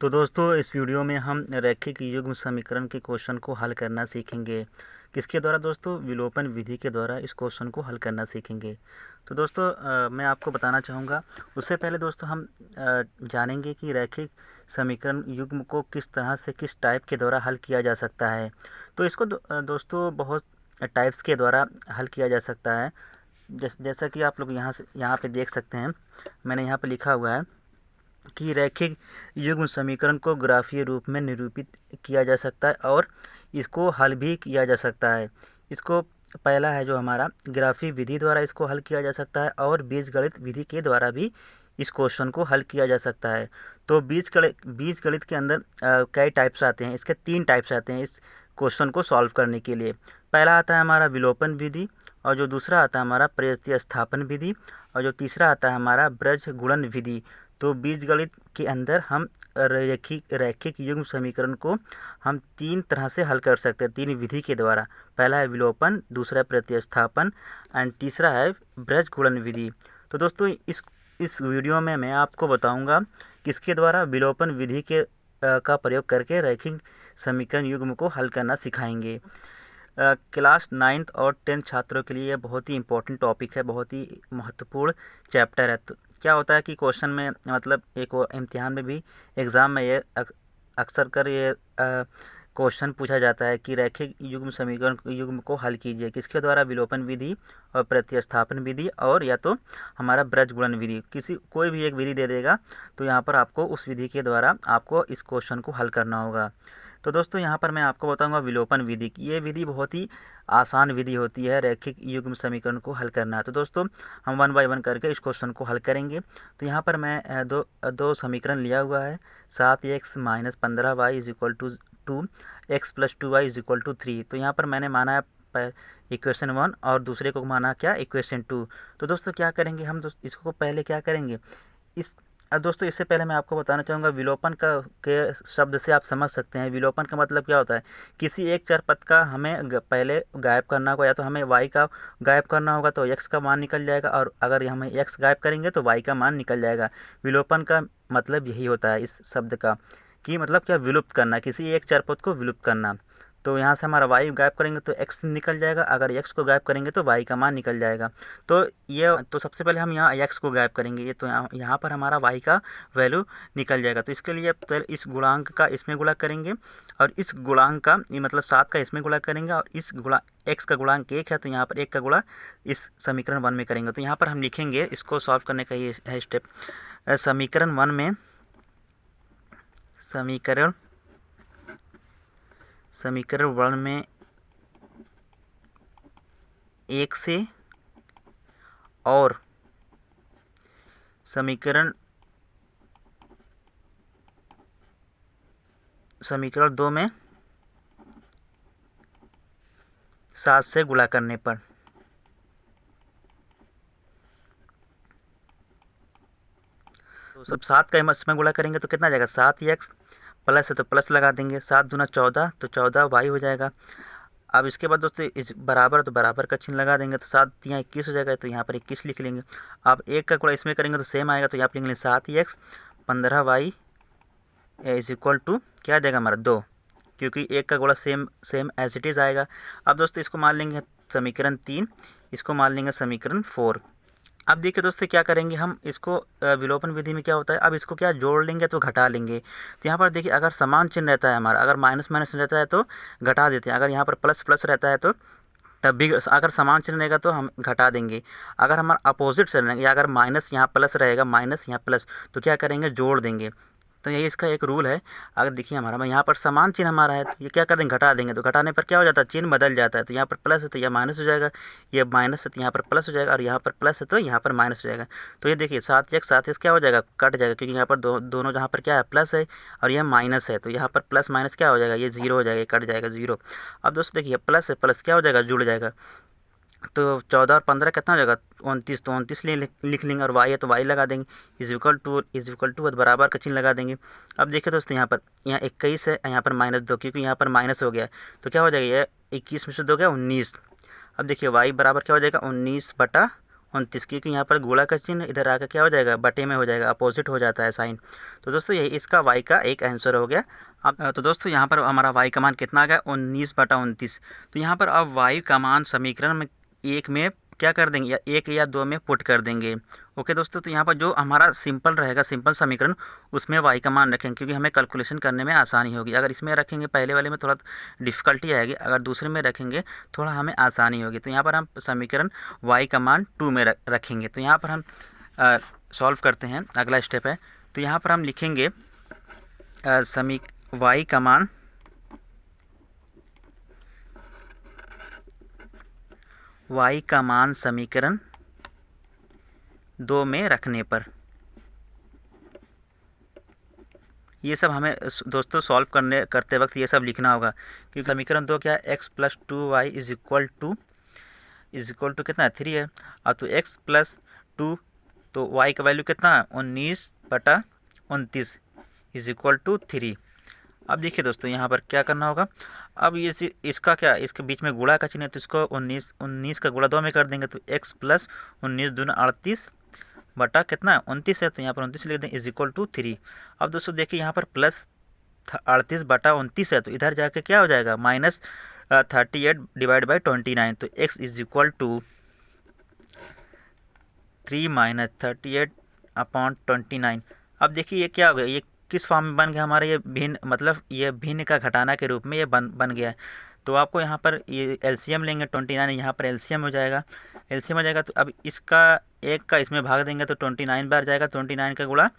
तो दोस्तों इस वीडियो में हम रैखिक युग्म समीकरण के क्वेश्चन को हल करना सीखेंगे। किसके द्वारा दोस्तों? विलोपन विधि के द्वारा इस क्वेश्चन को हल करना सीखेंगे। तो दोस्तों मैं आपको बताना चाहूँगा, उससे पहले दोस्तों हम जानेंगे कि रैखिक समीकरण युग्म को किस तरह से किस टाइप के द्वारा हल किया जा सकता है। तो इसको दोस्तों बहुत टाइप्स के द्वारा हल किया जा सकता है। जैसा कि आप लोग यहाँ पे देख सकते हैं, मैंने यहाँ पे लिखा हुआ है कि रैखिक युग्म समीकरण को ग्राफीय रूप में निरूपित किया जा सकता है और इसको हल भी किया जा सकता है। इसको पहला है जो हमारा ग्राफीय विधि द्वारा इसको हल किया जा सकता है और बीजगणित विधि के द्वारा भी इस क्वेश्चन को हल किया जा सकता है। तो बीजगणित के अंदर कई टाइप्स आते हैं, इसके 3 टाइप्स आते हैं इस क्वेश्चन को सॉल्व करने के लिए। पहला आता है हमारा विलोपन विधि, और जो दूसरा आता है हमारा प्रतिस्थापन विधि, और जो तीसरा आता है हमारा ब्रज गुणन विधि। तो बीजगणित के अंदर हम रैखिक युग्म समीकरण को हम 3 तरह से हल कर सकते हैं, 3 विधि के द्वारा। पहला है विलोपन, दूसरा है प्रतिस्थापन एंड तीसरा है ब्रज गुणन विधि। तो दोस्तों इस वीडियो में मैं आपको बताऊंगा किसके द्वारा विलोपन विधि के का प्रयोग करके रैखिक समीकरण युग्म को हल करना सिखाएंगे। क्लास 9th और 10th छात्रों के लिए यह बहुत ही इम्पोर्टेंट टॉपिक है, बहुत ही महत्वपूर्ण चैप्टर है। तो क्या होता है कि क्वेश्चन में मतलब एक इम्तिहान में भी, एग्ज़ाम में ये अक्सर कर ये क्वेश्चन पूछा जाता है कि रैखिक युग्म समीकरण युग्म को हल कीजिए किसके द्वारा? विलोपन विधि और प्रतिस्थापन विधि और या तो हमारा ब्रज गुणन विधि, कोई भी एक विधि दे देगा तो यहाँ पर आपको उस विधि के द्वारा आपको इस क्वेश्चन को हल करना होगा। तो दोस्तों यहाँ पर मैं आपको बताऊंगा विलोपन विधि की। ये विधि बहुत ही आसान विधि होती है रैखिक युग्म समीकरण को हल करना। तो दोस्तों हम 1 बाय 1 करके इस क्वेश्चन को हल करेंगे। तो यहाँ पर मैं दो समीकरण लिया हुआ है। 7x - 15y = 2, x + 2y = 3। तो यहाँ पर मैंने माना है इक्वेशन 1 और दूसरे को माना क्या? इक्वेशन 2। तो दोस्तों क्या करेंगे हम? इसको पहले क्या करेंगे, अब दोस्तों इससे पहले मैं आपको बताना चाहूँगा विलोपन का के शब्द से आप समझ सकते हैं विलोपन का मतलब क्या होता है। किसी एक चर पद का हमें पहले गायब करना होगा, या तो हमें y का गायब करना होगा तो x का मान निकल जाएगा, और अगर हमें x गायब करेंगे तो y का मान निकल जाएगा। विलोपन का मतलब यही होता है इस शब्द का, कि मतलब क्या? विलुप्त करना, किसी एक चर पद को विलुप्त करना। तो यहाँ से हमारा y गायब करेंगे तो x निकल जाएगा, अगर x को गायब करेंगे तो y का मान निकल जाएगा। तो सबसे पहले हम यहाँ x को गायब करेंगे, ये तो यहाँ पर हमारा y का वैल्यू निकल जाएगा। तो इसके लिए पहले इस गुणांक का इसमें गुणा करेंगे, और इस गुणांक का ये मतलब 7 का इसमें गुणा करेंगे, और इस x का गुणांक 1 है तो यहाँ पर 1 का गुणा इस समीकरण 1 में करेंगे। तो यहाँ पर हम लिखेंगे, इसको सॉल्व करने का ये है स्टेप। समीकरण 1 में समीकरण 1 में 1 से, और समीकरण 2 में 7 से गुणा करने पर। तो सब 7 का इसमें गुणा करेंगे तो कितना जाएगा? 7x प्लस है तो प्लस लगा देंगे, 7 दूना 14 तो 14y हो जाएगा। अब इसके बाद दोस्तों इस बराबर तो बराबर का चिन्ह लगा देंगे, तो 7 यहाँ 21 हो जाएगा, तो यहाँ पर 21 लिख लेंगे। अब 1 का गुणा इसमें करेंगे तो सेम आएगा, तो यहाँ पर लिखेंगे 7x 15y = क्या आ जाएगा हमारा? 2, क्योंकि 1 का गुणा सेम एज इट इज़ आएगा। अब दोस्तों इसको मान लेंगे समीकरण 3, इसको मान लेंगे समीकरण 4। अब देखिए दोस्तों क्या करेंगे हम इसको, विलोपन विधि में क्या होता है, अब इसको क्या जोड़ लेंगे तो घटा लेंगे। तो यहाँ पर देखिए अगर समान चिन्ह रहता है हमारा, अगर माइनस माइनस रहता है तो घटा देते हैं, अगर यहाँ पर प्लस प्लस रहता है तो तब भी, अगर समान चिन्ह रहेगा तो हम घटा देंगे। अगर हमारा अपोजिट से रहेंगे, या अगर माइनस यहाँ प्लस रहेगा, माइनस यहाँ प्लस, तो क्या करेंगे? जोड़ देंगे। तो यही इसका एक रूल है। अगर देखिए हमारा यहाँ पर समान चिन्ह हमारा है तो ये क्या कर देंगे? घटा देंगे। तो घटाने पर क्या हो जाता है? चिन्ह बदल जाता है। तो यहाँ पर प्लस है तो यह माइनस हो जाएगा, ये माइनस है तो यहाँ पर प्लस हो जाएगा, और यहाँ पर प्लस है तो यहाँ पर माइनस हो जाएगा। तो ये देखिए 7x क्या हो जाएगा? कट जाएगा, क्योंकि यहाँ पर दोनों जहाँ पर क्या है? प्लस है और यह माइनस है, तो यहाँ पर प्लस माइनस क्या हो जाएगा? ये 0 हो जाएगा, कट जाएगा 0। अब दोस्तों देखिए प्लस है, प्लस क्या हो जाएगा? जुड़ जाएगा। तो 14 और 15 कितना हो जाएगा? 29। तो 29 लिख लेंगे, और y है तो y लगा देंगे, इज इक्वल टू बराबर का चिन्ह लगा देंगे। अब देखिए दोस्तों यहाँ 21 है, यहाँ पर -2, क्योंकि यहाँ पर माइनस हो गया है, तो क्या हो जाएगा? ये 21 में से 2 गया 19। अब देखिए y बराबर क्या हो जाएगा? 19/19 29, क्योंकि यहाँ पर गुणा का चिन्ह इधर आकर क्या हो जाएगा, बटे में हो जाएगा, अपोजिट हो जाता है साइन। तो दोस्तों यही इसका y का एक आंसर हो गया। अब तो दोस्तों यहाँ पर हमारा y का मान कितना आ गया, 19/29। तो यहाँ पर अब y का मान समीकरण में एक में क्या कर देंगे, या एक या दो में पुट कर देंगे। ओके दोस्तों, तो यहाँ पर जो हमारा सिंपल रहेगा, सिंपल समीकरण, उसमें y का मान रखेंगे, क्योंकि हमें कैलकुलेशन करने में आसानी होगी। अगर इसमें रखेंगे पहले वाले में थोड़ा डिफ़िकल्टी आएगी, अगर दूसरे में रखेंगे थोड़ा हमें आसानी होगी। तो यहाँ पर हम समीकरण y का मान 2 में रखेंगे। तो यहाँ पर हम सॉल्व करते हैं, अगला स्टेप है। तो यहाँ पर हम लिखेंगे y का मान समीकरण 2 में रखने पर, ये सब हमें दोस्तों सॉल्व करते वक्त ये सब लिखना होगा, क्योंकि समीकरण 2 क्या है, x + 2y is equal to कितना है, 3 है। अब तो x + 2, तो y का वैल्यू कितना है, 19/29 इज इक्वल टू 3। अब देखिए दोस्तों यहाँ पर क्या करना होगा, अब ये इसका क्या, इसके बीच में गुणा का चिन्ह है, तो इसको 19 का गुणा 2 में कर देंगे, तो x + 19 दूना 38 बटा कितना है, 29 है। तो यहाँ पर 29 लिख दें इज इक्वल टू 3। अब दोस्तों देखिए यहाँ पर प्लस 38/29 है, तो इधर जाके क्या हो जाएगा, -38/29। तो x इज इक्वल टू 3 - 38/29। अब देखिए ये क्या हो गया, ये किस फॉर्म में बन गया हमारा, ये भिन्न, मतलब ये भिन्न का घटाना के रूप में ये बन गया है। तो आपको यहाँ पर ये एलसीएम लेंगे, 29 यहाँ पर एलसीएम हो जाएगा, तो अब इसका एक का इसमें भाग देंगे तो 29 बार जाएगा, 29 का गुणा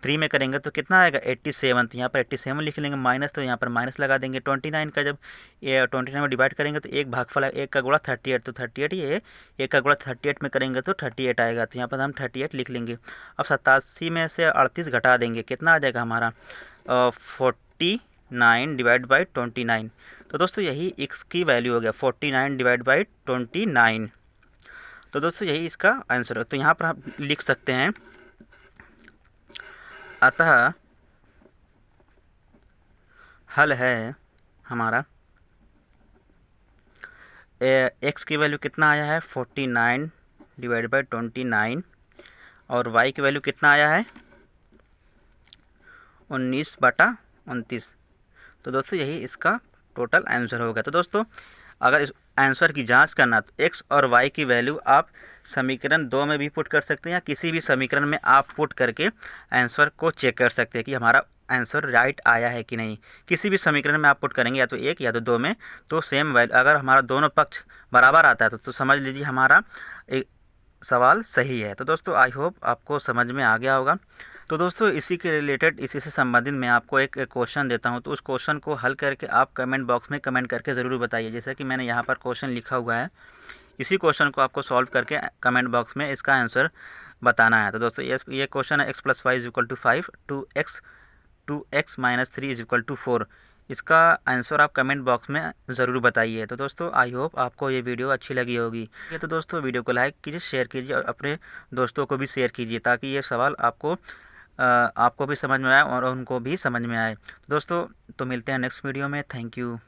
3 में करेंगे तो कितना आएगा, 87। तो यहाँ पर 87 लिख लेंगे, माइनस, तो यहाँ पर माइनस लगा देंगे। 29 का जब ये 29 में डिवाइड करेंगे तो एक भागफल है, एक का गुणा 38, तो 38 ये एक का गुणा 38 में करेंगे तो 38 आएगा। तो यहाँ पर हम 38 लिख लेंगे। अब 87 में से 38 घटा देंगे, कितना आ जाएगा हमारा 49/29। तो दोस्तों यही x की वैल्यू हो गया, 49/29। तो दोस्तों यही इसका आंसर है। तो यहाँ पर हम लिख सकते हैं, अतः हल है हमारा, x की वैल्यू कितना आया है, 49/29, और y की वैल्यू कितना आया है, 19/29। तो दोस्तों यही इसका टोटल आंसर होगा। तो दोस्तों अगर इस आंसर की जांच करना, तो x और y की वैल्यू आप समीकरण 2 में भी पुट कर सकते हैं, या किसी भी समीकरण में आप पुट करके आंसर को चेक कर सकते हैं कि हमारा आंसर राइट आया है कि नहीं। किसी भी समीकरण में आप पुट करेंगे, या तो 1 या तो 2 में, तो सेम वैल्यू, अगर हमारा दोनों पक्ष बराबर आता है तो समझ लीजिए हमारा एक सवाल सही है। तो दोस्तों आई होप आपको समझ में आ गया होगा। तो दोस्तों इसी के रिलेटेड, इसी से संबंधित मैं आपको एक क्वेश्चन देता हूं, तो उस क्वेश्चन को हल करके आप कमेंट बॉक्स में कमेंट करके ज़रूर बताइए। जैसे कि मैंने यहां पर क्वेश्चन लिखा हुआ है, इसी क्वेश्चन को आपको सॉल्व करके कमेंट बॉक्स में इसका आंसर बताना है। तो दोस्तों ये क्वेश्चन है, x + y = 5, 2x - 3 = 4। इसका आंसर आप कमेंट बॉक्स में ज़रूर बताइए। तो दोस्तों आई होप आपको ये वीडियो अच्छी लगी होगी। तो दोस्तों वीडियो को लाइक कीजिए, शेयर कीजिए, और अपने दोस्तों को भी शेयर कीजिए, ताकि ये सवाल आपको भी समझ में आए और उनको भी समझ में आए। दोस्तों तो मिलते हैं नेक्स्ट वीडियो में। Thank you.